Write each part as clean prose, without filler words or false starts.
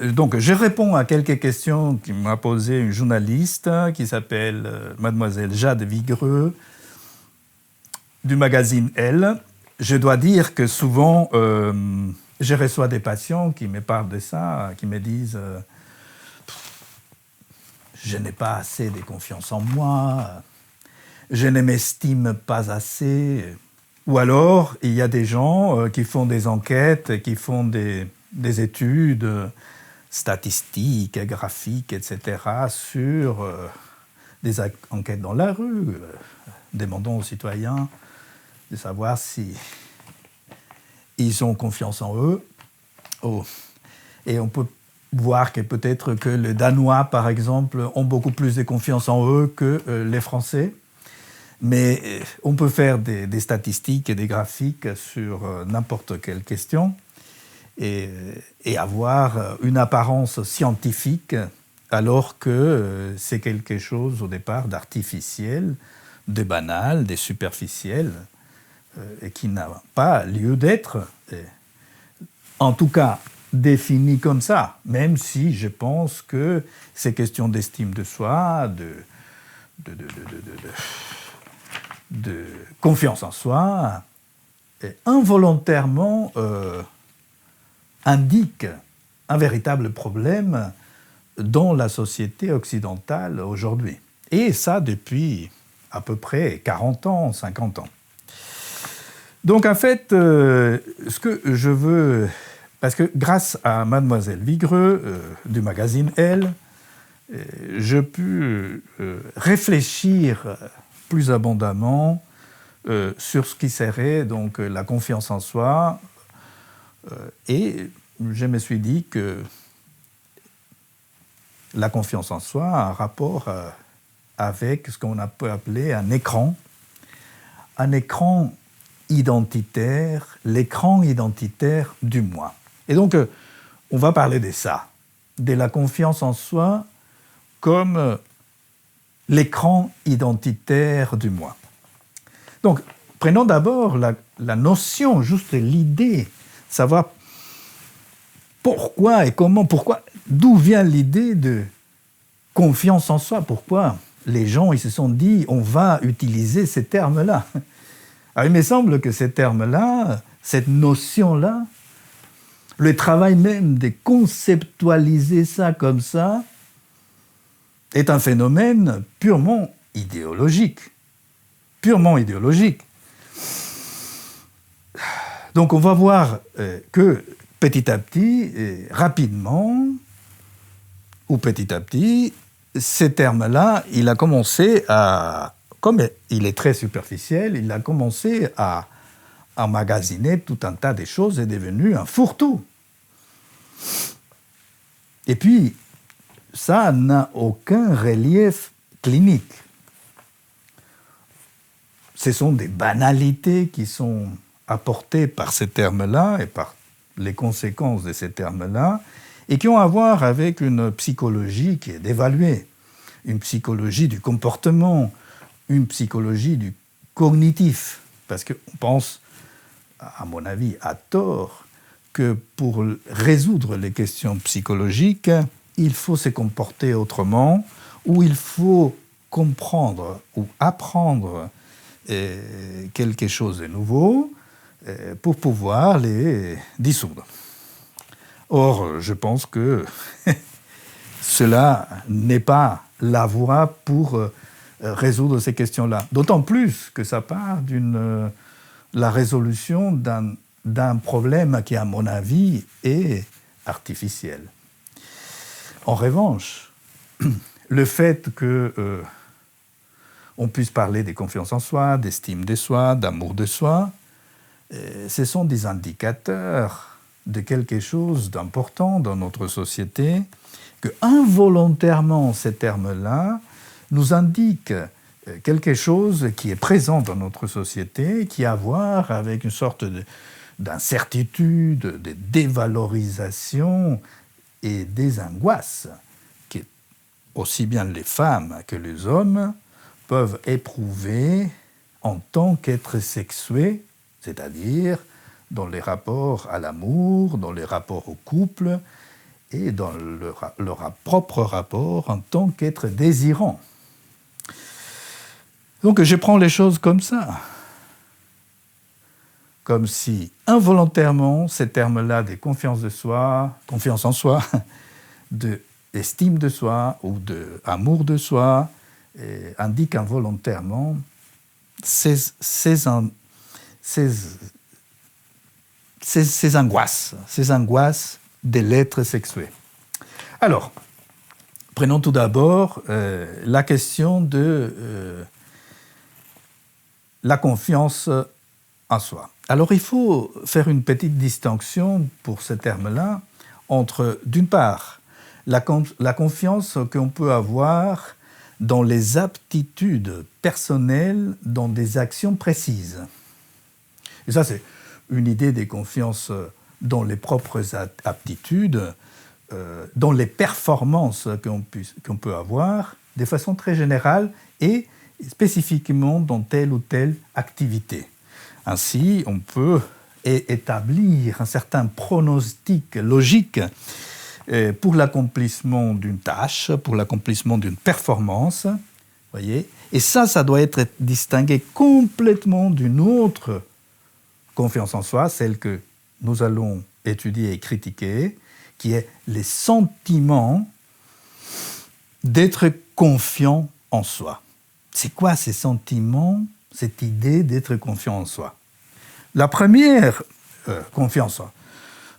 Donc, je réponds à quelques questions que m'a posées une journaliste qui s'appelle Mademoiselle Jade Vigreux du magazine Elle. Je dois dire que souvent, je reçois des patients qui me parlent de ça, qui me disent je n'ai pas assez de confiance en moi, je ne m'estime pas assez. Ou alors, il y a des gens qui font des enquêtes, qui font des études statistiques, graphiques, etc., sur des enquêtes dans la rue, demandant aux citoyens de savoir si ils ont confiance en eux. Oh. Et on peut voir que peut-être que les Danois, par exemple, ont beaucoup plus de confiance en eux que les Français. Mais on peut faire des statistiques et des graphiques sur n'importe quelle question et avoir une apparence scientifique alors que c'est quelque chose au départ d'artificiel, de banal, de superficiel et qui n'a pas lieu d'être. En tout cas, défini comme ça, même si je pense que ces questions d'estime de soi, de confiance en soi, involontairement indiquent un véritable problème dans la société occidentale aujourd'hui. Et ça depuis à peu près 40 ans, 50 ans. Donc en fait, ce que je veux... Parce que grâce à Mademoiselle Vigreux du magazine Elle, je peux réfléchir plus abondamment sur ce qui serait donc la confiance en soi. Et je me suis dit que la confiance en soi a un rapport avec ce qu'on peut appeler un écran identitaire, l'écran identitaire du moi. Et donc, on va parler de ça, de la confiance en soi comme l'écran identitaire du moi. Donc, prenons d'abord la notion, juste l'idée, savoir pourquoi et comment, d'où vient l'idée de confiance en soi, pourquoi les gens ils se sont dit on va utiliser ces termes-là. Alors, il me semble que ces termes-là, cette notion-là, le travail même de conceptualiser ça comme ça, est un phénomène purement idéologique. Purement idéologique. Donc on va voir que petit à petit, rapidement, ou petit à petit, ces termes-là, il a commencé à... Comme il est très superficiel, il a commencé à emmagasiner tout un tas de choses et est devenu un fourre-tout. Et puis, ça n'a aucun relief clinique. Ce sont des banalités qui sont apportées par ces termes-là et par les conséquences de ces termes-là et qui ont à voir avec une psychologie qui est dévaluée, une psychologie du comportement, une psychologie du cognitif. Parce qu'on pense, à mon avis, à tort, que pour résoudre les questions psychologiques, il faut se comporter autrement, ou il faut comprendre ou apprendre quelque chose de nouveau pour pouvoir les dissoudre. Or, je pense que cela n'est pas la voie pour résoudre ces questions-là. D'autant plus que ça part de la résolution d'un problème qui, à mon avis, est artificiel. En revanche, le fait qu'on puisse parler de confiance en soi, d'estime de soi, d'amour de soi, ce sont des indicateurs de quelque chose d'important dans notre société, que involontairement ces termes-là nous indiquent quelque chose qui est présent dans notre société, qui a à voir avec une sorte d'incertitude, de dévalorisation et des angoisses que aussi bien les femmes que les hommes peuvent éprouver en tant qu'êtres sexués, c'est-à-dire dans les rapports à l'amour, dans les rapports au couple, et dans leur propre rapport en tant qu'être désirant. Donc je prends les choses comme ça. Comme si involontairement, ces termes-là de confiance de soi, confiance en soi, d'estime de soi ou d'amour de soi, indiquent involontairement ces angoisses de l'être sexué. Alors, prenons tout d'abord la question de la confiance en soi. Alors, il faut faire une petite distinction pour ce terme-là entre, d'une part, la confiance qu'on peut avoir dans les aptitudes personnelles dans des actions précises. Et ça, c'est une idée de confiance dans les propres aptitudes, dans les performances qu'on peut avoir, de façon très générale et spécifiquement dans telle ou telle activité. Ainsi, on peut établir un certain pronostic logique pour l'accomplissement d'une tâche, pour l'accomplissement d'une performance, voyez. Et ça doit être distingué complètement d'une autre confiance en soi, celle que nous allons étudier et critiquer, qui est les sentiments d'être confiant en soi. C'est quoi ces sentiments, cette idée d'être confiant en soi? La première confiance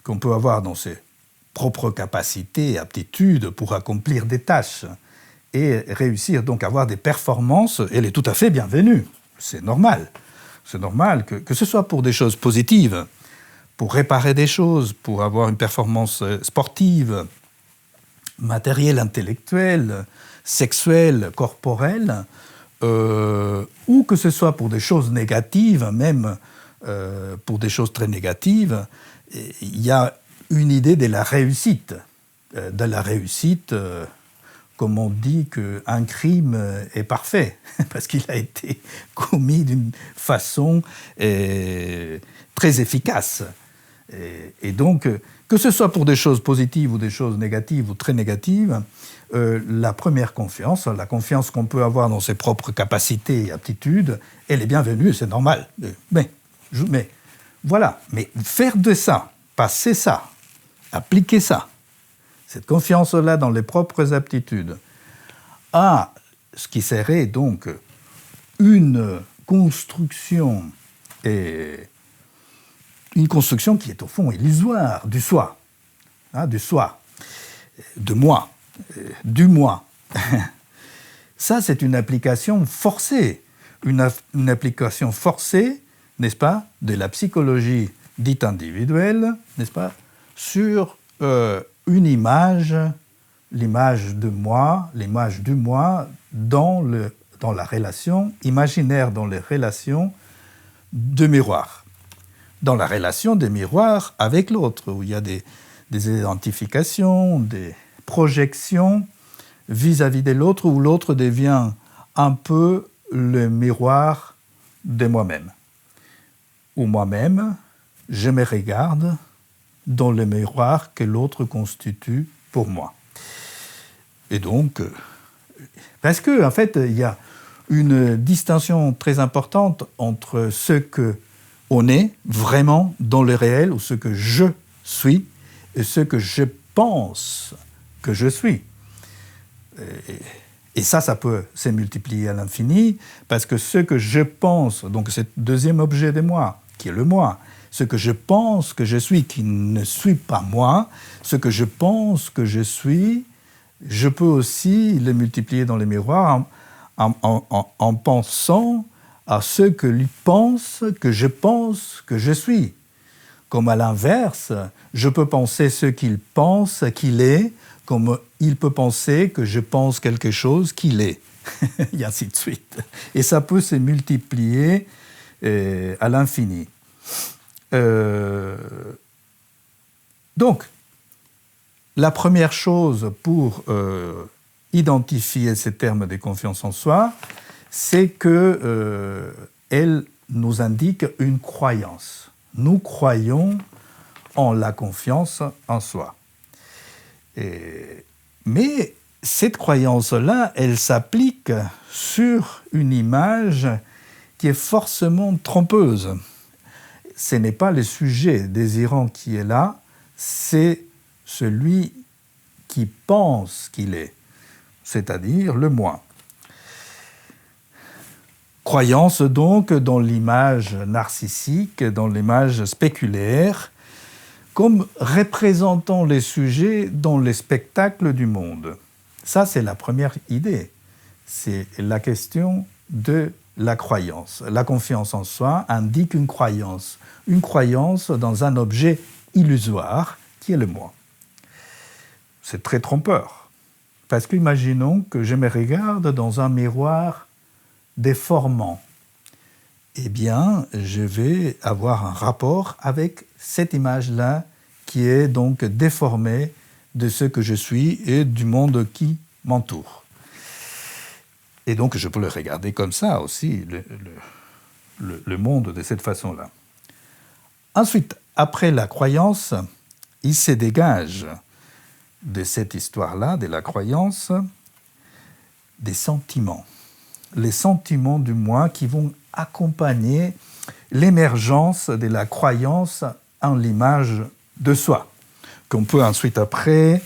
qu'on peut avoir dans ses propres capacités et aptitudes pour accomplir des tâches et réussir donc à avoir des performances, elle est tout à fait bienvenue. C'est normal. C'est normal que ce soit pour des choses positives, pour réparer des choses, pour avoir une performance sportive, matérielle, intellectuelle, sexuelle, corporelle, ou que ce soit pour des choses négatives, même pour des choses très négatives, il y a une idée de la réussite. De la réussite, comme on dit qu'un crime est parfait, parce qu'il a été commis d'une façon très efficace. Et donc, que ce soit pour des choses positives ou des choses négatives ou très négatives, la première confiance, la confiance qu'on peut avoir dans ses propres capacités et aptitudes, elle est bienvenue, c'est normal. Mais voilà, mais faire de ça, passer ça, appliquer ça, cette confiance-là dans les propres aptitudes, à ce qui serait donc une construction qui est au fond illusoire du soi, du soi, de moi, du moi. Ça, c'est une application forcée, une application forcée, n'est-ce pas, de la psychologie dite individuelle, n'est-ce pas, sur une image, l'image de moi, l'image du moi dans la relation imaginaire, dans les relations de miroir. Dans la relation des miroirs avec l'autre, où il y a des identifications, des projections vis-à-vis de l'autre, où l'autre devient un peu le miroir de moi-même. Où moi-même, je me regarde dans le miroir que l'autre constitue pour moi. Et donc, parce qu'en fait, il y a une distinction très importante entre ce qu'on est vraiment dans le réel, ou ce que je suis, et ce que je pense que je suis. Et ça peut se multiplier à l'infini, parce que ce que je pense, donc c'est le deuxième objet de moi, qui est le moi, ce que je pense que je suis, qui ne suis pas moi, ce que je pense que je suis, je peux aussi le multiplier dans les miroirs en pensant à ce que lui pense que je suis. Comme à l'inverse, je peux penser ce qu'il pense qu'il est, comme il peut penser que je pense quelque chose qu'il est, et ainsi de suite. Et ça peut se multiplier à l'infini. Donc, la première chose pour identifier ces termes de confiance en soi, c'est qu'elle nous indique une croyance. Nous croyons en la confiance en soi. Mais cette croyance-là, elle s'applique sur une image qui est forcément trompeuse. Ce n'est pas le sujet désirant qui est là, c'est celui qui pense qu'il est, c'est-à-dire le moi. Croyance donc dans l'image narcissique, dans l'image spéculaire, comme représentant les sujets dans les spectacles du monde. Ça, c'est la première idée. C'est la question de la croyance. La confiance en soi indique une croyance dans un objet illusoire qui est le moi. C'est très trompeur. Parce qu'imaginons que je me regarde dans un miroir déformant. Eh bien, je vais avoir un rapport avec cette image-là qui est donc déformée de ce que je suis et du monde qui m'entoure. Et donc, je peux le regarder comme ça aussi, le monde de cette façon-là. Ensuite, après la croyance, il se dégage de cette histoire-là, de la croyance, des sentiments. Les sentiments du moi qui vont accompagner l'émergence de la croyance en l'image de soi, qu'on peut ensuite après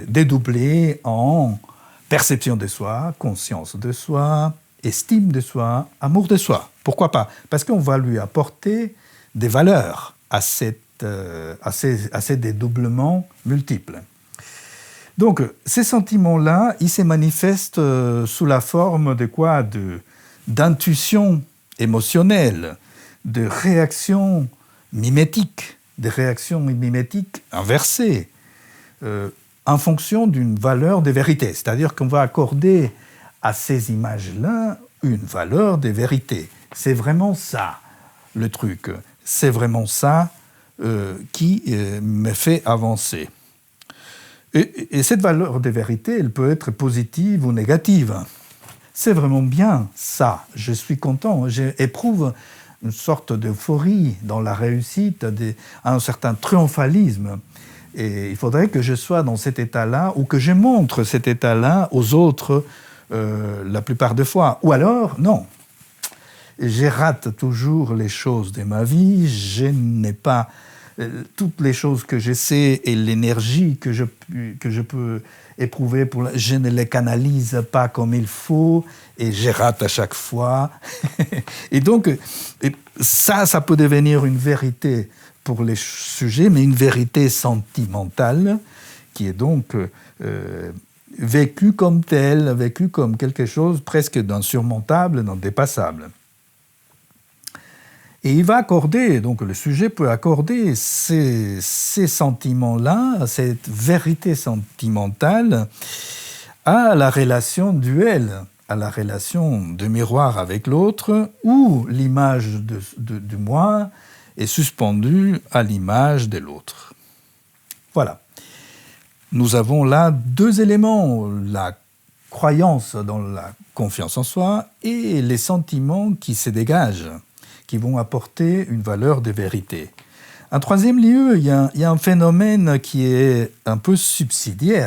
dédoubler en perception de soi, conscience de soi, estime de soi, amour de soi. Pourquoi pas? Parce qu'on va lui apporter des valeurs à ces dédoublements multiples. Donc, ces sentiments-là, ils se manifestent sous la forme de quoi? D'intuition émotionnelle, de réactions mimétiques, des réactions mimétiques inversées, en fonction d'une valeur de vérité. C'est-à-dire qu'on va accorder à ces images-là une valeur de vérité. C'est vraiment ça, le truc. C'est vraiment ça qui me fait avancer. Et cette valeur de vérité, elle peut être positive ou négative. C'est vraiment bien ça, je suis content, j'éprouve une sorte d'euphorie dans la réussite, un certain triomphalisme. Et il faudrait que je sois dans cet état-là ou que je montre cet état-là aux autres la plupart des fois. Ou alors, non. Je rate toujours les choses de ma vie, je n'ai pas toutes les choses que je sais et l'énergie que je peux éprouver, je ne les canalise pas comme il faut et je rate à chaque fois. Et donc, ça peut devenir une vérité pour les sujets, mais une vérité sentimentale qui est donc vécue comme telle, vécue comme quelque chose presque d'insurmontable, d'indépassable. Et il va accorder, donc le sujet peut accorder ces sentiments-là, cette vérité sentimentale, à la relation duel, à la relation de miroir avec l'autre, où l'image du moi est suspendue à l'image de l'autre. Voilà. Nous avons là deux éléments, la croyance dans la confiance en soi et les sentiments qui se dégagent, qui vont apporter une valeur de vérité. En troisième lieu, il y a un phénomène qui est un peu subsidiaire